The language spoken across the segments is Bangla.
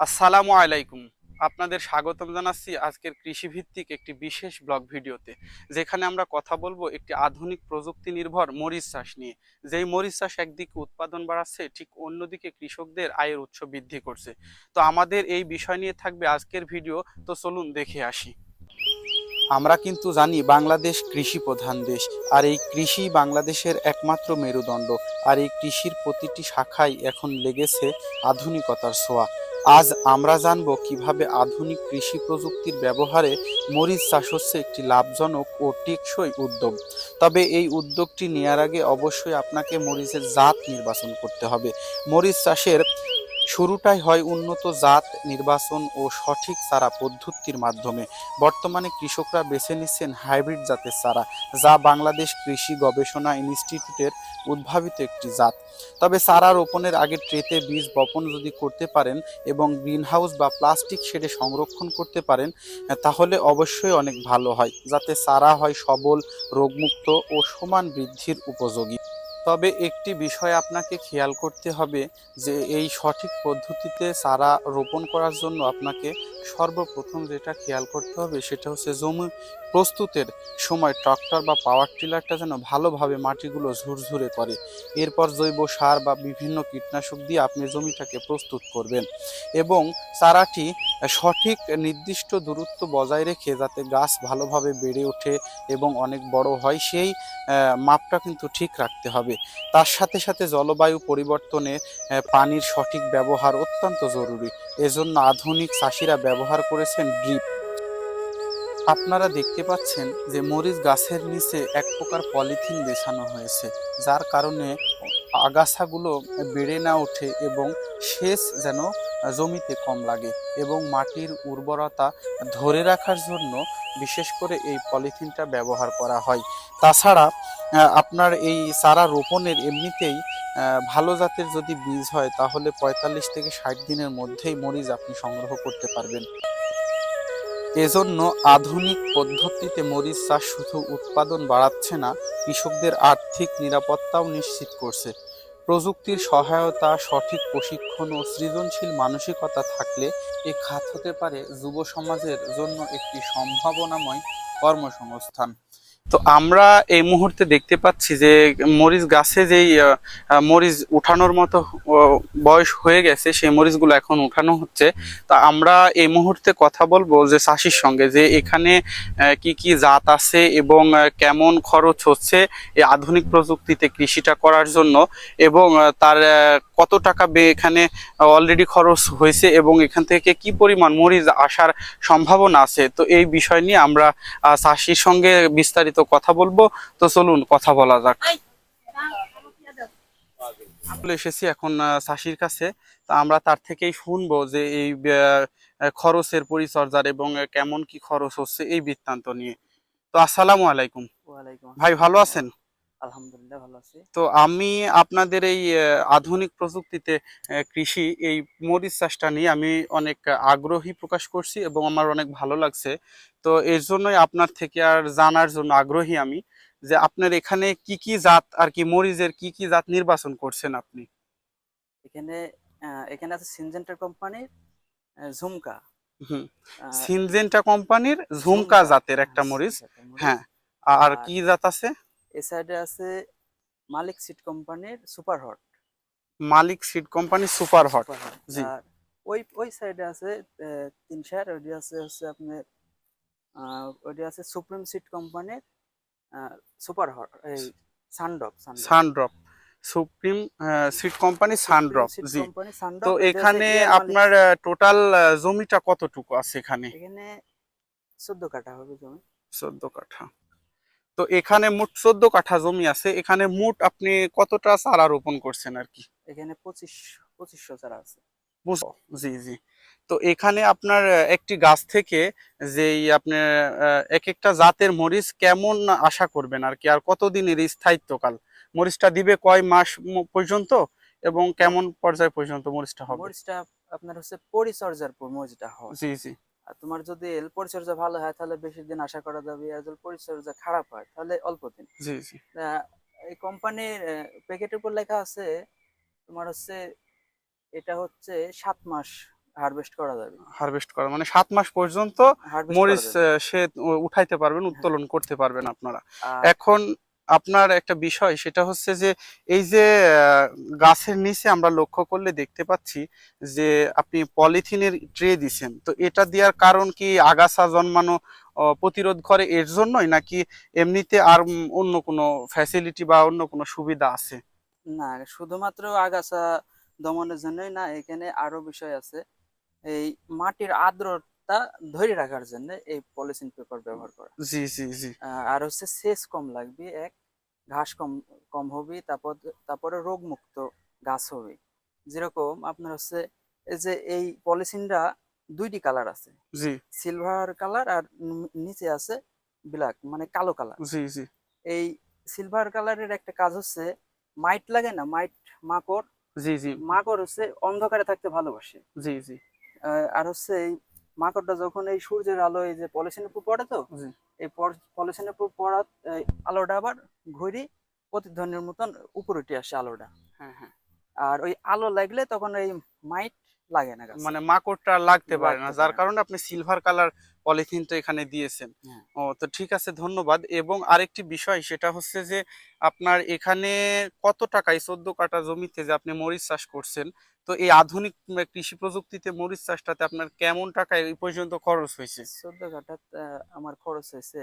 আসসালামু আলাইকুম। আপনাদের স্বাগতম জানাচ্ছি আজকের কৃষিভিত্তিক একটি বিশেষ ব্লগ ভিডিওতে, যেখানে আমরা কথা বলবো একটি আধুনিক প্রযুক্তি নির্ভর মরিচ চাষ নিয়ে। যেই মরিচ চাষ একদিকে উৎপাদন বাড়াচ্ছে, ঠিক অন্যদিকে কৃষকদের আয়ের উৎস বৃদ্ধি করছে। তো আমাদের এই বিষয় নিয়ে থাকবে আজকের ভিডিও। তো চলুন দেখে আসি। আমরা কিন্তু জানি বাংলাদেশ কৃষি প্রধান দেশ, আর এই কৃষি বাংলাদেশের একমাত্র মেরুদণ্ড। আর এই কৃষির প্রতিটি শাখায় এখন লেগেছে আধুনিকতার ছোঁয়া। আজ আমরা জানবো কিভাবে আধুনিক কৃষি প্রযুক্তির ব্যবহারে মরিচ চাষ হচ্ছে একটি লাভজনক ও টেকসই উদ্যোগ। তবে এই উদ্যোগটি নেওয়ার আগে অবশ্যই আপনাকে মরিচের জাত নির্বাচন করতে হবে। মরিচ চাষের শুরুটাই হয় উন্নত জাত নির্বাচন ও সঠিক চারা পদ্ধতির মাধ্যমে। বর্তমানে কৃষকরা বেছে নিচ্ছেন হাইব্রিড জাতের চারা, যা বাংলাদেশ কৃষি গবেষণা ইনস্টিটিউটের উদ্ভাবিত একটি জাত। তবে চারা রোপণের আগে ট্রেতে বীজ বপন যদি করতে পারেন এবং গ্রিনহাউস বা প্লাস্টিক শেডে সংরক্ষণ করতে পারেন, তাহলে অবশ্যই অনেক ভালো হয়, যাতে চারা হয় সবল, রোগমুক্ত ও সমান বৃদ্ধির উপযোগী। তবে একটি বিষয় আপনাকে খেয়াল করতে হবে, যে এই সঠিক পদ্ধতিতে চারা রোপণ করার জন্য আপনাকে সর্বপ্রথম যেটা খেয়াল করতে হবে সেটা হচ্ছে জমি প্রস্তুতের সময় ট্রাক্টর বা পাওয়ার টিলারটা যেন ভালোভাবে মাটিগুলো ঝুরঝুরে করে। এরপর জৈব সার বা বিভিন্ন কীটনাশক দিয়ে আপনি জমিটাকে প্রস্তুত করবেন এবং চারাটি সঠিক নির্দিষ্ট দূরত্ব বজায় রেখে যাতে গাছ ভালোভাবে বেড়ে ওঠে এবং অনেক বড় হয়, সেই মাপটা কিন্তু ঠিক রাখতে হবে। তার সাথে সাথে জলবায়ু পরিবর্তনে পানির সঠিক ব্যবহার অত্যন্ত জরুরি। এজন্য আধুনিক চাষিরা ব্যবহার করেছেন ড্রিপ। আপনারা দেখতে পাচ্ছেন যে মরিচ গাছের নিচে এক প্রকার পলিথিন বেছানো হয়েছে, যার কারণে আগাছাগুলো বেড়ে না ওঠে এবং সেচ যেন জমিতে কম লাগে এবং মাটির উর্বরতা ধরে রাখার জন্য বিশেষ করে এই পলিথিনটা ব্যবহার করা হয়। তাছাড়া আপনার এই চারা রোপণের এমনিতেই ভালো জাতের যদি বীজ হয়, তাহলে ৪৫ থেকে ৬০ দিনের মধ্যেই মরিচ আপনি সংগ্রহ করতে পারবেন। এজন্য আধুনিক পদ্ধতিতে মরিচ চাষ শুধু উৎপাদন বাড়াচ্ছে না, কৃষকদের আর্থিক নিরাপত্তাও নিশ্চিত করছে। প্রযুক্তির সহায়তা, সঠিক প্রশিক্ষণ ও সৃজনশীল মানসিকতা থাকলে এ খাত হতে পারে যুব সমাজের জন্য একটি সম্ভাবনাময় কর্মসংস্থান। তো আমরা এই মুহূর্তে দেখতে পাচ্ছি যে মরিচ গাছে যেই মরিচ উঠানোর মতো বয়স হয়ে গেছে, সেই মরিচগুলো এখন উঠানো হচ্ছে। তা আমরা এই মুহূর্তে কথা বলবো যে চাষির সঙ্গে, যে এখানে কি কি জাত আছে এবং কেমন খরচ হচ্ছে এই আধুনিক প্রযুক্তিতে কৃষিটা করার জন্য, এবং তার কত টাকা এখানে অলরেডি খরচ হয়েছে এবং এখান থেকে কি পরিমাণ মরিচ আসার সম্ভাবনা আছে। তো এই বিষয় নিয়ে আমরা চাষির সঙ্গে বিস্তারিত কথা বলবো। তো চলুন কথা বলা যাক। চলে এসেছি এখন চাষির কাছে। তা আমরা তার থেকেই শুনবো যে এই খরচের পরিচর্যার এবং কেমন কি খরচ হচ্ছে এই বৃত্তান্ত নিয়ে। তো আসসালামু আলাইকুম ওয়ালাইকুম ভাই, ভালো আসসালাম। আছেন? আলহামদুলিল্লাহ ভালো আছি। তো আমি আপনাদের এই আধুনিক প্রযুক্তিতে কৃষি এই মরিচ চাষটা নিয়ে আমি অনেক আগ্রহী প্রকাশ করছি এবং আমার অনেক ভালো লাগছে। তো এর জন্যই আপনার থেকে আর জানার জন্য আগ্রহী আমি, যে আপনার এখানে কি কি জাত আর কি মরিচের কি কি জাত নির্বাচন করছেন আপনি? এখানে এখানে আছে সিনজেন্টার কোম্পানির ঝুমকা। হুম। আহ, সিনজেন্টা কোম্পানির ঝুমকা ঝুমকা জাতের একটা মরিচ। জাতের মরিচ। হ্যাঁ। আর আর কি জাত আছে? এ সাইডে আছে মালিক সিড কোম্পানির super hot. Malik seed company super hot. Super hot. জি। আর ওই সাইডে আছে তিন চার, ওইটি আছে হচ্ছে আপনার ওইটি আছে সুপ্রিম সিড কোম্পানির সুপার হট, এই Sundrop Sundrop Sundrop. Supreme seed company Supreme Sundrop. Seed জি। কোম্পানি তো সানডপ, এটা হচ্ছে এখানে এয়ার মালিক। আপনার টোটাল জমিটা কতটুকু আছে এখানে? এখানে 14 কাঠা হবে জমি। 14 কাঠা। তো এখানে মোট 14 কাঠা জমি আছে, এখানে মোট আপনি কতটা চারা রোপণ করছেন আর কি? এখানে 2500 চারা আছে। জি জি। তো এখানে আপনার একটি গাছ থেকে যেই আপনার এক একটা জাতের মরিচ কেমন আশা করবেন আর কি, আর কতদিনের স্থায়িত্বকাল? মরিচটা দিবে কয় মাস পর্যন্ত এবং কেমন পর্যায় পর্যন্ত মরিচটা হবে? মরিচটা আপনার হচ্ছে পরিচর্যার পর মরিচটা হয়। জি জি আর তোমার যদি পরিচর্যা ভালো হয় তাহলে বেশি দিন আশা করা যাবে, আর যদি পরিচর্যা খারাপ হয় তাহলে অল্প দিন। জি জি। এই কোম্পানির প্যাকেটের উপর লেখা আছে তোমার হচ্ছে এটা হচ্ছে 7 মাস হারভেস্ট করা যাবে। হারভেস্ট করা মানে 7 মাস পর্যন্ত হারভেস্ট করা মরিচ যাবে। সে উঠাইতে পারবেন, হ্যাঁ। উত্তোলন করতে পারবেন আপনারা। আর এখন আপনার একটা বিষয় সেটা হচ্ছে যে এই যে গাছের নিচে আমরা লক্ষ্য করলে দেখতে পাচ্ছি যে আপনি পলিথিনের ট্রে দিছেন, তো এটা দেওয়ার কারণ কি আগাছা জন্মানো প্রতিরোধ করে এর জন্যই, নাকি এমনিতে আর অন্য কোনো ফ্যাসিলিটি বা অন্য কোনো সুবিধা আছে? না, শুধুমাত্র আগাছা দমনের জন্যই না, এখানে আরো বিষয় আছে। এই মাটির আর্দ্রতা ধরে রাখার জন্য এই পলিথিন পেপার ব্যবহার করা। জি জি জি আর হচ্ছে সেচ কম লাগবে, এক ঘাস কম কম হবে, তারপরে রোগমুক্ত গাছ হবে। যেরকম আপনার হচ্ছে এই যে এই পলিথিনটা দুইটি কালার আছে, জি সিলভার কালার আর নিচে আছে ব্ল্যাক মানে কালো কালার। জি জি এই সিলভার কালারের একটা কাজ হচ্ছে, মাইট লাগে না, মাইট, মাকড়। জি জি মাকড় হচ্ছে অন্ধকারে থাকতে ভালোবাসে। জি জি আর হচ্ছে এই মাকড়টা যখন এই সূর্যের আলো এই যে পলিথিনের উপর পড়ে, তো জি এই পলিথিনের উপর পড়া এই আলোটা আবার ঘুরি প্রতিধ্বনির মতন উপরে উঠে আসে আলোটা। হ্যাঁ হ্যাঁ, আর ওই আলো লাগলে তখন এই মাইট লাগে না গাছে, মানে মাকড়টা লাগতে পারে না, লাগতে যার পারে না। কারণে আপনি সিলভার কালার পলিথিন তো এখানে দিয়েছেন। হ্যাঁ। ও তো ঠিক আছে, ধন্যবাদ। এবং আরেকটি বিষয় সেটা হচ্ছে যে আপনার এখানে কত টাকায় 14 কাঠা জমিতে যে আপনি মরিচ চাষ করছেন, তো এই আধুনিক কৃষি প্রযুক্তিতে মরিচ চাষটাতে আপনার কেমন টাকায় এই পর্যন্ত খরচ হয়েছে? 14 কাঠাত আমার খরচ হয়েছে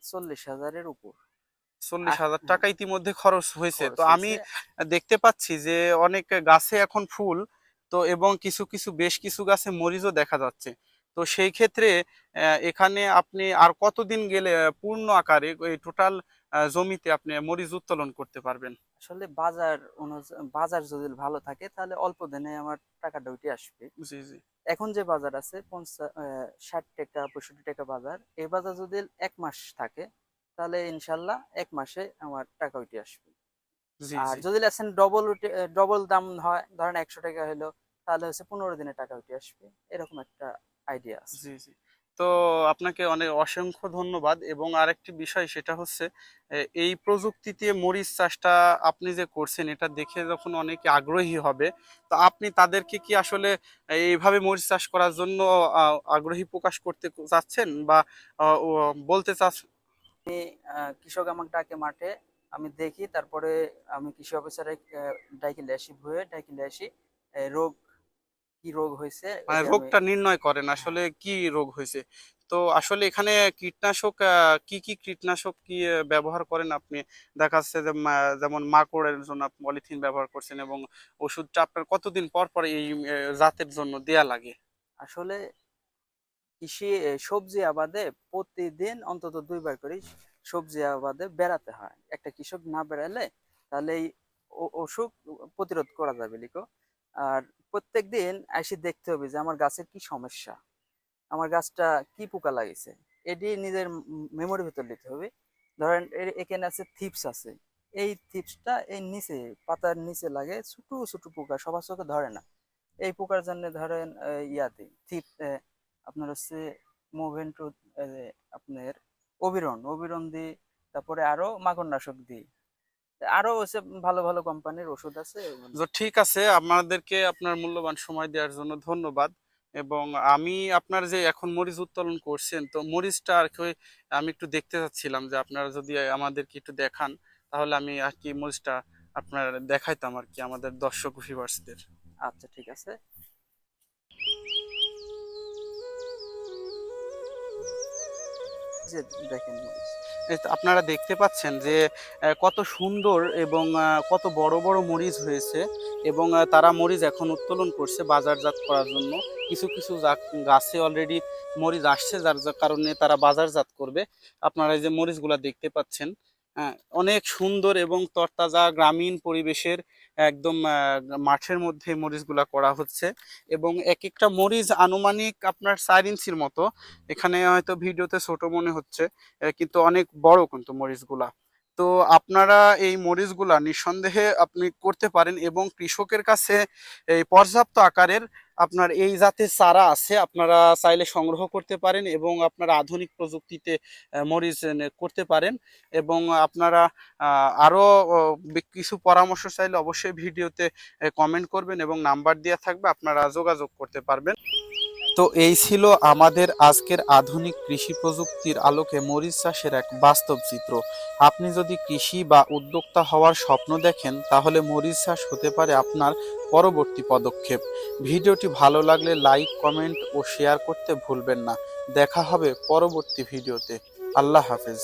40,000-এর উপর। 40,000 হ্যাঁ, টাকা ইতিমধ্যে খরচ হয়েছে। তো খরচ আমি হয়েছে। দেখতে পাচ্ছি যে অনেক গাছে এখন ফুল, তো এবং কিছু কিছু বেশ কিছু গাছে মরিচও দেখা যাচ্ছে। তো সেই ক্ষেত্রে এখানে আপনি আর কতদিন গেলে পূর্ণ আকারে এই টোটাল জমিতে আপনি মরিচ উত্তোলন করতে পারবেন? আসলে বাজার যদি ভালো থাকে তাহলে অল্প দিনে আমার টাকাটা উঠে আসবে। জি জি এখন যে বাজার আছে 60 টাকা 65 টাকা বাজার, এই বাজার যদি 1 মাস থাকে তাহলে ইনশাল্লাহ 1 মাসে আমার টাকা উঠে আসবে। জি আর জি যদি লেসেন ডবল দাম হয়, ধরেন 100 টাকা হলো, তাহলে হচ্ছে 15 দিনে টাকা উঠে আসবে। এরকম একটা আইডিয়া আছে। জি জি তো আপনাকে অনেক অসংখ্য ধন্যবাদ। এবং আরেকটি বিষয় সেটা হচ্ছে এই প্রযুক্তিতে মরিচ চাষটা আপনি যে করছেন এটা দেখে যখন অনেকে আগ্রহী হবে, তো আপনি তাদেরকে কি আসলে এইভাবে মরিচ চাষ করার জন্য আগ্রহী প্রকাশ করতে চাচ্ছেন বা ও বলতে চাচ্ছেন? কৃষক আমাকে ডাকে মাঠে, আমি দেখি, তারপরে আমি কৃষি অফিসারে ডাইকে আসি, রোগ কি রোগ হয়েছে মানে এটা আমি। রোগটা নির্ণয় করেন হ্যাঁ। আসলে কি রোগ হয়েছে। তো আসলে এখানে কীটনাশক কি কি কীটনাশক কি ব্যবহার করেন আপনি? দেখা যাচ্ছে যে যেমন মাকড়ের জন্য আপনি পলিথিন ব্যবহার করছেন, এবং ওষুধটা আপনার কতদিন পর পর এই জাতের জন্য দেয়া লাগে? আসলে সবজি আবাদে প্রতিদিন অন্তত 2 বার করে সবজি আবাদে বেড়াতে হয়। একটা কৃষক না বেড়ালে তাহলে এই অসুখ প্রতিরোধ করা যাবে লিকো। আর প্রত্যেকদিন এসে দেখতে হবে যে আমার গাছের কি সমস্যা, আমার গাছটা কি পোকা লাগিয়েছে, এটি নিজের মেমোরির ভিতর নিতে হবে। ধরেন এখানে আছে থিপস আছে, এই থিপসটা এই নিচে পাতার নিচে লাগে, ছোট ছোট পোকা সবার চোখে ধরে না। এই পোকার জন্য ধরেন ইয়াতে আপনার হচ্ছে মোভেন্টো, আপনার অবিরন দিই, তারপরে আরো মাকড়নাশক দিই। আরো হচ্ছে ভালো ভালো কোম্পানির ওষুধ আছে ওগুলো। তো ঠিক আছে, আপনাদেরকে আপনার মূল্যবান সময় দেওয়ার জন্য ধন্যবাদ। এবং আমি আপনার যে এখন মরিচ উত্তোলন করছেন, তো মরিচটা আর কি আমি একটু দেখতে চাচ্ছিলাম যে আপনারা যদি আমাদেরকে একটু দেখান, তাহলে আমি আর কি মরিচটা আপনার দেখাইতাম আর কি আমাদের দর্শক ভিউয়ার্সদের। আচ্ছা, ঠিক আছে। যে দেখেন মরিচ। এই তো আপনারা দেখতে পাচ্ছেন যে কত সুন্দর এবং কত বড় বড় মরিচ হয়েছে। এবং তারা মরিচ এখন উত্তোলন করছে বাজারজাত করার জন্য। কিছু কিছু গাছে অলরেডি মরিচ আসছে, যার যার কারণে তারা বাজারজাত করবে। আপনারা এই যে মরিচগুলা দেখতে পাচ্ছেন, অনেক সুন্দর এবং তরতাজা গ্রামীণ পরিবেশের একদম মাঠের মধ্যে মরিচগুলা করা হচ্ছে। এবং এক একটা মরিচ আনুমানিক আপনার 4 ইঞ্চির মতো। এখানে হয়তো ভিডিওতে ছোট মনে হচ্ছে, কিন্তু অনেক বড় কিন্তু মরিচগুলা। তো আপনারা এই মরিচগুলা নিঃসন্দেহে আপনি করতে পারেন, এবং কৃষকের কাছে এই পর্যাপ্ত আকারের আপনার এই জাতের চারা আছে, আপনারা চাইলে সংগ্রহ করতে পারেন এবং আপনারা আধুনিক প্রযুক্তিতে মরিচ করতে পারেন। এবং আপনারা আরও কিছু পরামর্শ চাইলে অবশ্যই ভিডিওতে কমেন্ট করবেন এবং নাম্বার দেওয়া থাকবে, আপনারা যোগাযোগ করতে পারবেন। তো এই ছিল আমাদের আজকের আধুনিক কৃষি প্রযুক্তির আলোকে মরিচ চাষের এক বাস্তব চিত্র। আপনি যদি কৃষি বা উদ্যোক্তা হওয়ার স্বপ্ন দেখেন, তাহলে মরিচ চাষ হতে পারে আপনার পরবর্তী পদক্ষেপ। ভিডিওটি ভালো লাগলে লাইক, কমেন্ট ও শেয়ার করতে ভুলবেন না। দেখা হবে পরবর্তী ভিডিওতে। আল্লাহ হাফেজ।